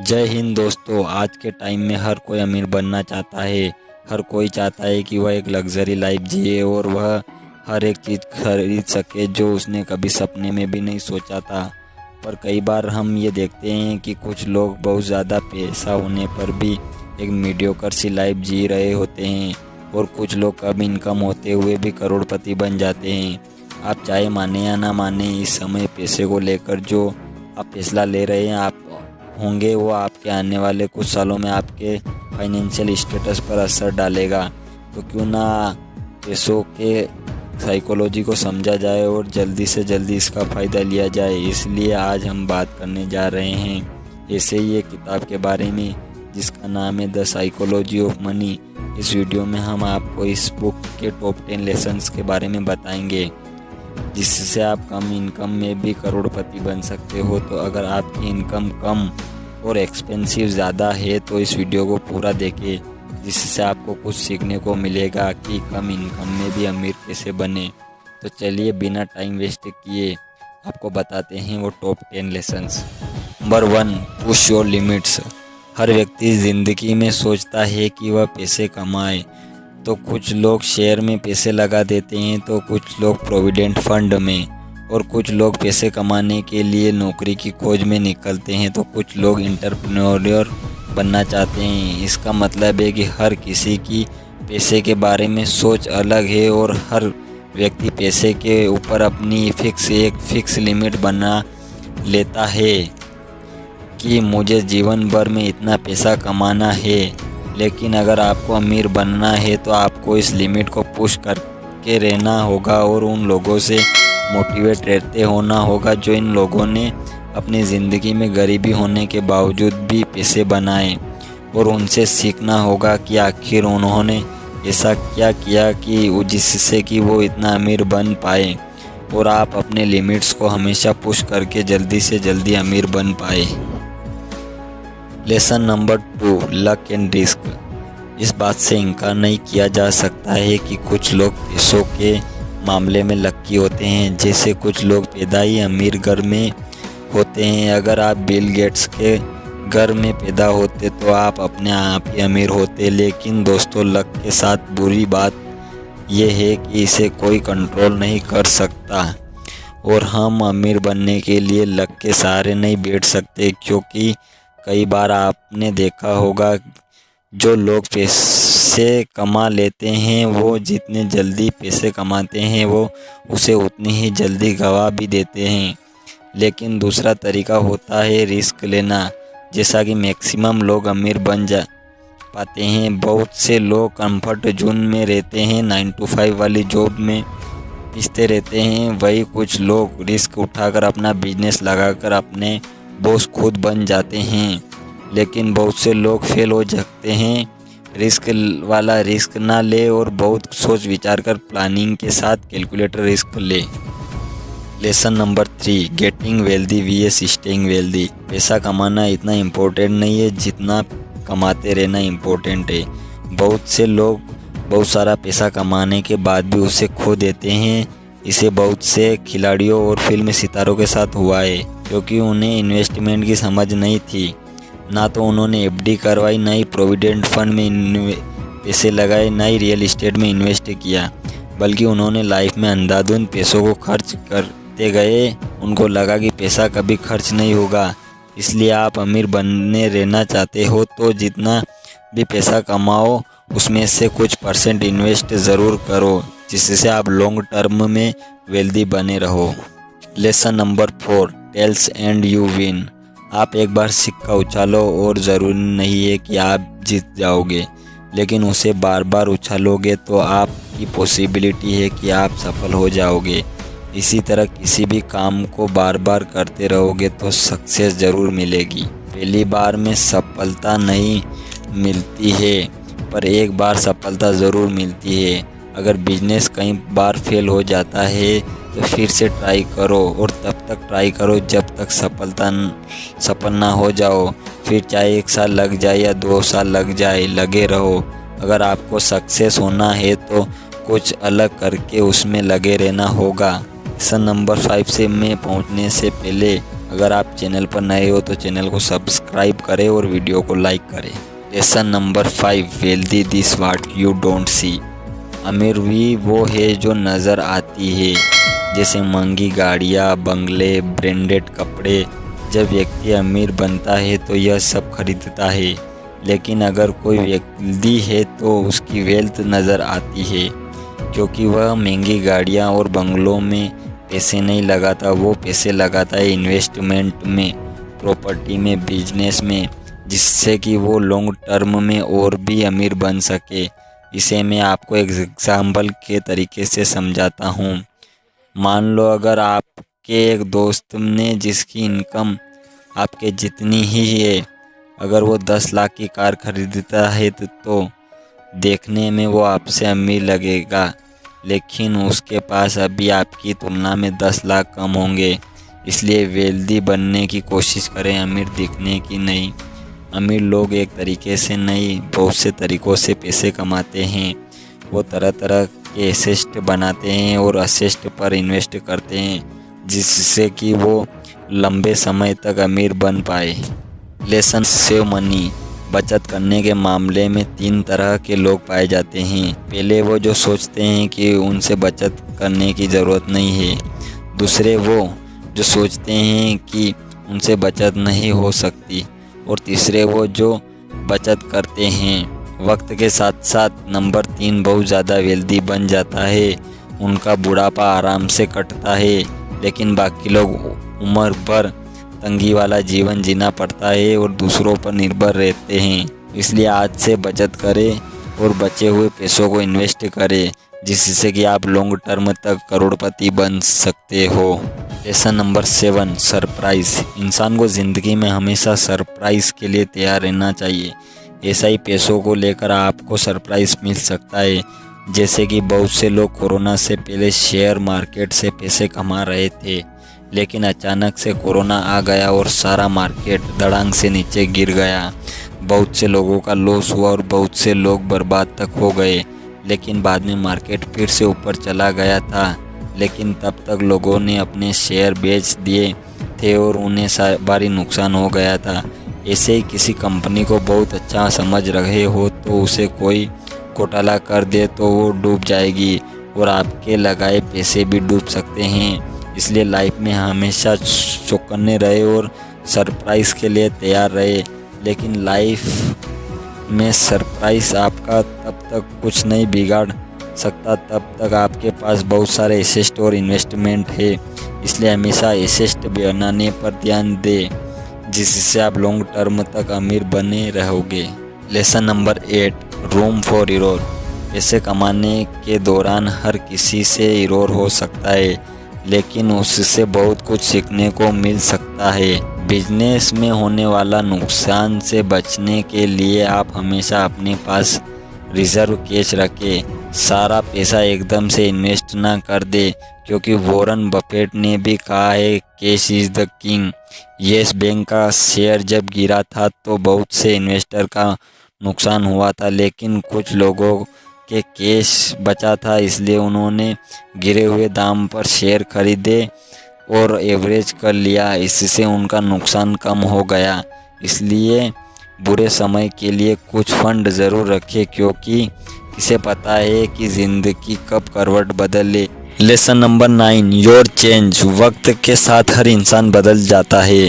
जय हिंद दोस्तों। आज के टाइम में हर कोई अमीर बनना चाहता है। हर कोई चाहता है कि वह एक लग्जरी लाइफ जिए और वह हर एक चीज़ खरीद सके जो उसने कभी सपने में भी नहीं सोचा था। पर कई बार हम ये देखते हैं कि कुछ लोग बहुत ज़्यादा पैसा होने पर भी एक मीडियोकर सी लाइफ जी रहे होते हैं और कुछ लोग कम इनकम होते हुए भी करोड़पति बन जाते हैं। आप चाहे माने या ना माने, इस समय पैसे को लेकर जो आप फैसला ले रहे हैं आप होंगे वो आपके आने वाले कुछ सालों में आपके फाइनेंशियल स्टेटस पर असर डालेगा। तो क्यों ना पैसों के साइकोलॉजी को समझा जाए और जल्दी से जल्दी इसका फ़ायदा लिया जाए। इसलिए आज हम बात करने जा रहे हैं ऐसे ही एक किताब के बारे में जिसका नाम है द साइकोलॉजी ऑफ मनी। इस वीडियो में हम आपको इस बुक के टॉप 10 लेसन्स के बारे में बताएंगे जिससे आप कम इनकम में भी करोड़पति बन सकते हो। तो अगर आपकी इनकम कम और एक्सपेंसिव ज़्यादा है तो इस वीडियो को पूरा देखें, जिससे आपको कुछ सीखने को मिलेगा कि कम इनकम में भी अमीर कैसे बने। तो चलिए बिना टाइम वेस्ट किए आपको बताते हैं वो top 10 lessons. Number 1, push your limits. हर व्यक्ति ज़िंदगी में सोचता है कि वह पैसे कमाए। तो कुछ लोग शेयर में पैसे लगा देते हैं, तो कुछ लोग प्रोविडेंट फंड में, और कुछ लोग पैसे कमाने के लिए नौकरी की खोज में निकलते हैं, तो कुछ लोग एंटरप्रेन्योर बनना चाहते हैं। इसका मतलब है कि हर किसी की पैसे के बारे में सोच अलग है और हर व्यक्ति पैसे के ऊपर अपनी एक फिक्स लिमिट बना लेता है कि मुझे जीवन भर में इतना पैसा कमाना है। लेकिन अगर आपको अमीर बनना है तो आपको इस लिमिट को पुश करके रहना होगा और उन लोगों से मोटिवेट रहते होना होगा जो इन लोगों ने अपनी ज़िंदगी में गरीबी होने के बावजूद भी पैसे बनाए, और उनसे सीखना होगा कि आखिर उन्होंने ऐसा क्या किया कि जिससे कि वो इतना अमीर बन पाए और आप अपने लिमिट्स को हमेशा पुश करके जल्दी से जल्दी अमीर बन पाए। Lesson number 2, luck and risk. इस बात से इनकार नहीं किया जा सकता है कि कुछ लोग पैसों के मामले में लकी होते हैं। जैसे कुछ लोग पैदा ही अमीर घर में होते हैं। अगर आप बिल गेट्स के घर में पैदा होते तो आप अपने आप ही अमीर होते। लेकिन दोस्तों, लक के साथ बुरी बात यह है कि इसे कोई कंट्रोल नहीं कर सकता और हम अमीर बनने के लिए लक के सहारे नहीं बैठ सकते, क्योंकि कई बार आपने देखा होगा जो लोग पैसे कमा लेते हैं वो जितने जल्दी पैसे कमाते हैं वो उसे उतनी ही जल्दी गवा भी देते हैं। लेकिन दूसरा तरीका होता है रिस्क लेना, जैसा कि मैक्सिमम लोग अमीर बन जा पाते हैं। बहुत से लोग कंफर्ट जोन में रहते हैं, 9 to 5 वाली जॉब में पिसते रहते हैं। वही कुछ लोग रिस्क उठाकर अपना बिजनेस लगाकर अपने बॉस खुद बन जाते हैं। लेकिन बहुत से लोग फेल हो जाते हैं। रिस्क वाला रिस्क ना ले और बहुत सोच विचार कर प्लानिंग के साथ कैलकुलेटर रिस्क ले। Lesson number 3, getting wealthy VS staying wealthy. पैसा कमाना इतना इम्पोर्टेंट नहीं है जितना कमाते रहना इम्पोर्टेंट है। बहुत से लोग बहुत सारा पैसा कमाने के बाद भी उसे खो देते हैं। इसे बहुत से खिलाड़ियों और फिल्म सितारों के साथ हुआ है, क्योंकि उन्हें इन्वेस्टमेंट की समझ नहीं थी। ना तो उन्होंने एफडी करवाई, ना ही प्रोविडेंट फंड में पैसे लगाए, ना ही रियल एस्टेट में इन्वेस्ट किया, बल्कि उन्होंने लाइफ में अंधाधुंध पैसों को खर्च करते गए। उनको लगा कि पैसा कभी खर्च नहीं होगा। इसलिए आप अमीर बनने रहना चाहते हो तो जितना भी पैसा कमाओ उसमें से कुछ % इन्वेस्ट ज़रूर करो, जिससे आप लॉन्ग टर्म में वेल्दी बने रहो। Lesson number 4, tails and you win. आप एक बार सिक्का उछालो और ज़रूरी नहीं है कि आप जीत जाओगे, लेकिन उसे बार बार उछालोगे तो आपकी पॉसिबिलिटी है कि आप सफल हो जाओगे। इसी तरह किसी भी काम को बार बार करते रहोगे तो सक्सेस ज़रूर मिलेगी। पहली बार में सफलता नहीं मिलती है, पर एक बार सफलता ज़रूर मिलती है। अगर बिजनेस कई बार फेल हो जाता है तो फिर से ट्राई करो और तब तक ट्राई करो जब तक सफल ना हो जाओ। फिर चाहे 1 साल लग जाए या 2 साल लग जाए, लगे रहो। अगर आपको सक्सेस होना है तो कुछ अलग करके उसमें लगे रहना होगा। लेसन नंबर 5 से में पहुंचने से पहले अगर आप चैनल पर नए हो तो चैनल को सब्सक्राइब करें और वीडियो को लाइक करें। Lesson number 5, wealthy this what you don't see. अमीर भी वो है जो नज़र आती है, जैसे महंगी गाड़ियाँ, बंगले, ब्रांडेड कपड़े। जब व्यक्ति अमीर बनता है तो यह सब खरीदता है, लेकिन अगर कोई वेल्दी है तो उसकी वेल्थ नज़र आती है, क्योंकि वह महंगी गाड़ियाँ और बंगलों में पैसे नहीं लगाता, वो पैसे लगाता है इन्वेस्टमेंट में, प्रॉपर्टी में, बिजनेस में, जिससे कि वो लॉन्ग टर्म में और भी अमीर बन सके। इसे मैं आपको एक एग्जाम्पल के तरीके से समझाता हूँ। मान लो अगर आपके एक दोस्त ने जिसकी इनकम आपके जितनी ही है, अगर वो 10 लाख की कार खरीदता है तो देखने में वो आपसे अमीर लगेगा, लेकिन उसके पास अभी आपकी तुलना में 10 लाख कम होंगे। इसलिए वेल्दी बनने की कोशिश करें, अमीर दिखने की नहीं। अमीर लोग एक तरीके से नहीं, बहुत से तरीक़ों से पैसे कमाते हैं। वो तरह तरह के एसेट बनाते हैं और एसेट पर इन्वेस्ट करते हैं, जिससे कि वो लंबे समय तक अमीर बन पाए। Lesson save money. बचत करने के मामले में 3 तरह के लोग पाए जाते हैं। पहले वो जो सोचते हैं कि उनसे बचत करने की ज़रूरत नहीं है। दूसरे वो जो सोचते हैं कि उनसे बचत नहीं हो सकती। और तीसरे वो जो बचत करते हैं। वक्त के साथ साथ नंबर 3 बहुत ज़्यादा वेल्दी बन जाता है। उनका बुढ़ापा आराम से कटता है, लेकिन बाकी लोग उम्र भर तंगी वाला जीवन जीना पड़ता है और दूसरों पर निर्भर रहते हैं। इसलिए आज से बचत करें और बचे हुए पैसों को इन्वेस्ट करें, जिससे कि आप लॉन्ग टर्म तक करोड़पति बन सकते हो। Lesson number 7, surprise. इंसान को ज़िंदगी में हमेशा सरप्राइज़ के लिए तैयार रहना चाहिए। ऐसा ही पैसों को लेकर आपको सरप्राइज़ मिल सकता है। जैसे कि बहुत से लोग कोरोना से पहले शेयर मार्केट से पैसे कमा रहे थे, लेकिन अचानक से कोरोना आ गया और सारा मार्केट धड़ाम से नीचे गिर गया। बहुत से लोगों का लॉस हुआ और बहुत से लोग बर्बाद तक हो गए, लेकिन बाद में मार्केट फिर से ऊपर चला गया था। लेकिन तब तक लोगों ने अपने शेयर बेच दिए थे और उन्हें भारी नुकसान हो गया था। ऐसे ही किसी कंपनी को बहुत अच्छा समझ रहे हो तो उसे कोई घोटाला कर दे तो वो डूब जाएगी और आपके लगाए पैसे भी डूब सकते हैं। इसलिए लाइफ में हमेशा चौकन्ने रहे और सरप्राइज़ के लिए तैयार रहे। लेकिन लाइफ में सरप्राइज़ आपका तब तक कुछ नहीं बिगाड़ सकता तब तक आपके पास बहुत सारे एसेट और इन्वेस्टमेंट है। इसलिए हमेशा एसेट बनाने पर ध्यान दें, जिससे आप लॉन्ग टर्म तक अमीर बने रहोगे। Lesson number 8, room for error. पैसे कमाने के दौरान हर किसी से एरर हो सकता है, लेकिन उससे बहुत कुछ सीखने को मिल सकता है। बिजनेस में होने वाला नुकसान से बचने के लिए आप हमेशा अपने पास रिजर्व कैश रखें। सारा पैसा एकदम से इन्वेस्ट ना कर दे, क्योंकि वॉरेन बफेट ने भी कहा है cash is the king. Yes bank का शेयर जब गिरा था तो बहुत से इन्वेस्टर का नुकसान हुआ था, लेकिन कुछ लोगों के कैश बचा था, इसलिए उन्होंने गिरे हुए दाम पर शेयर खरीदे और एवरेज कर लिया। इससे उनका नुकसान कम हो गया। इसलिए बुरे समय के लिए कुछ फंड ज़रूर रखें, क्योंकि किसे पता है कि ज़िंदगी कब करवट बदले। Lesson number 9, your change. वक्त के साथ हर इंसान बदल जाता है।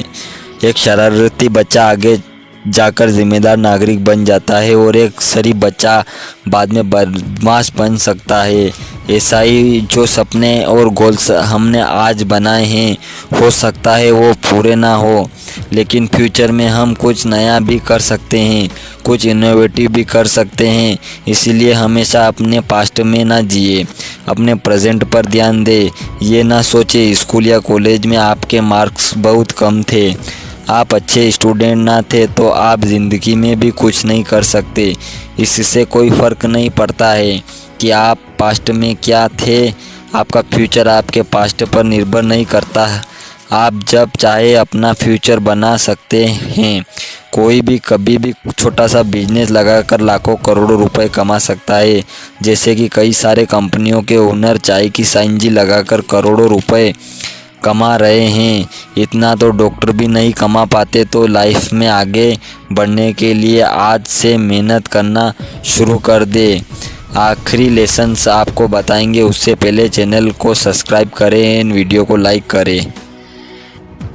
एक शरारती बच्चा आगे जाकर जिम्मेदार नागरिक बन जाता है और एक शरीफ बच्चा बाद में बदमाश बन सकता है। ऐसा ही जो सपने और गोल्स हमने आज बनाए हैं, हो सकता है वो पूरे ना हो, लेकिन फ्यूचर में हम कुछ नया भी कर सकते हैं, कुछ इनोवेटिव भी कर सकते हैं। इसीलिए हमेशा अपने पास्ट में ना जिए, अपने प्रेजेंट पर ध्यान दें। ये ना सोचे स्कूल या कॉलेज में आपके मार्क्स बहुत कम थे, आप अच्छे स्टूडेंट ना थे तो आप ज़िंदगी में भी कुछ नहीं कर सकते। इससे कोई फ़र्क नहीं पड़ता है कि आप पास्ट में क्या थे। आपका फ्यूचर आपके पास्ट पर निर्भर नहीं करता। आप जब चाहे अपना फ्यूचर बना सकते हैं। कोई भी कभी भी छोटा सा बिजनेस लगाकर लाखों करोड़ों रुपए कमा सकता है। जैसे कि कई सारे कंपनियों के ओनर चाय की साइंजी लगाकर करोड़ों रुपए कमा रहे हैं। इतना तो डॉक्टर भी नहीं कमा पाते। तो लाइफ में आगे बढ़ने के लिए आज से मेहनत करना शुरू कर दे। आखिरी लेसन्स आपको बताएंगे, उससे पहले चैनल को सब्सक्राइब करें एंड वीडियो को लाइक करें।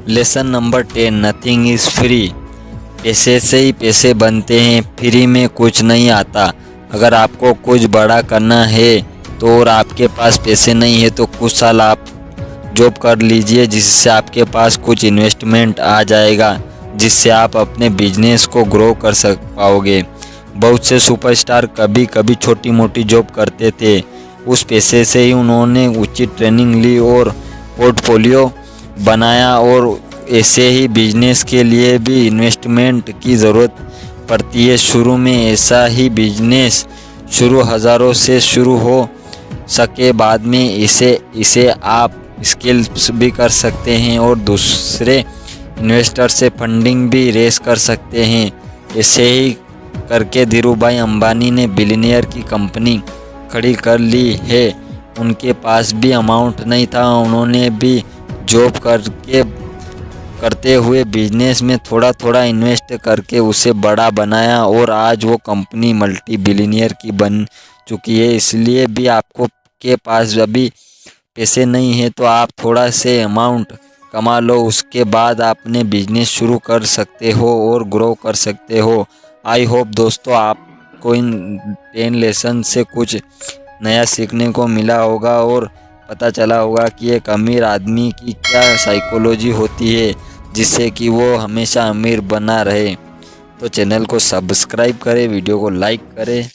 Lesson number 10, nothing is free. पैसे से ही पैसे बनते हैं, फ्री में कुछ नहीं आता। अगर आपको कुछ बड़ा करना है तो और आपके पास पैसे नहीं है तो कुछ साल आप जॉब कर लीजिए, जिससे आपके पास कुछ इन्वेस्टमेंट आ जाएगा, जिससे आप अपने बिजनेस को ग्रो कर पाओगे। बहुत से सुपरस्टार कभी कभी छोटी मोटी जॉब करते थे। उस पैसे से ही उन्होंने उचित ट्रेनिंग ली और पोर्टफोलियो बनाया। और ऐसे ही बिजनेस के लिए भी इन्वेस्टमेंट की ज़रूरत पड़ती है। शुरू में ऐसा ही बिजनेस शुरू हज़ारों से शुरू हो सके, बाद में इसे आप स्केल्स भी कर सकते हैं और दूसरे इन्वेस्टर से फंडिंग भी रेस कर सकते हैं। ऐसे ही करके धीरूभाई अंबानी ने बिलियनियर की कंपनी खड़ी कर ली है। उनके पास भी अमाउंट नहीं था, उन्होंने भी जॉब करते हुए बिजनेस में थोड़ा थोड़ा इन्वेस्ट करके उसे बड़ा बनाया और आज वो कंपनी मल्टी बिलियनियर की बन चुकी है। इसलिए भी आपको के पास अभी पैसे नहीं है तो आप थोड़ा से अमाउंट कमा लो, उसके बाद आपने बिजनेस शुरू कर सकते हो और ग्रो कर सकते हो। आई होप दोस्तों आपको इन 10 लेसन से कुछ नया सीखने को मिला होगा और पता चला होगा कि एक अमीर आदमी की क्या साइकोलॉजी होती है जिससे कि वो हमेशा अमीर बना रहे। तो चैनल को सब्सक्राइब करें, वीडियो को लाइक करें।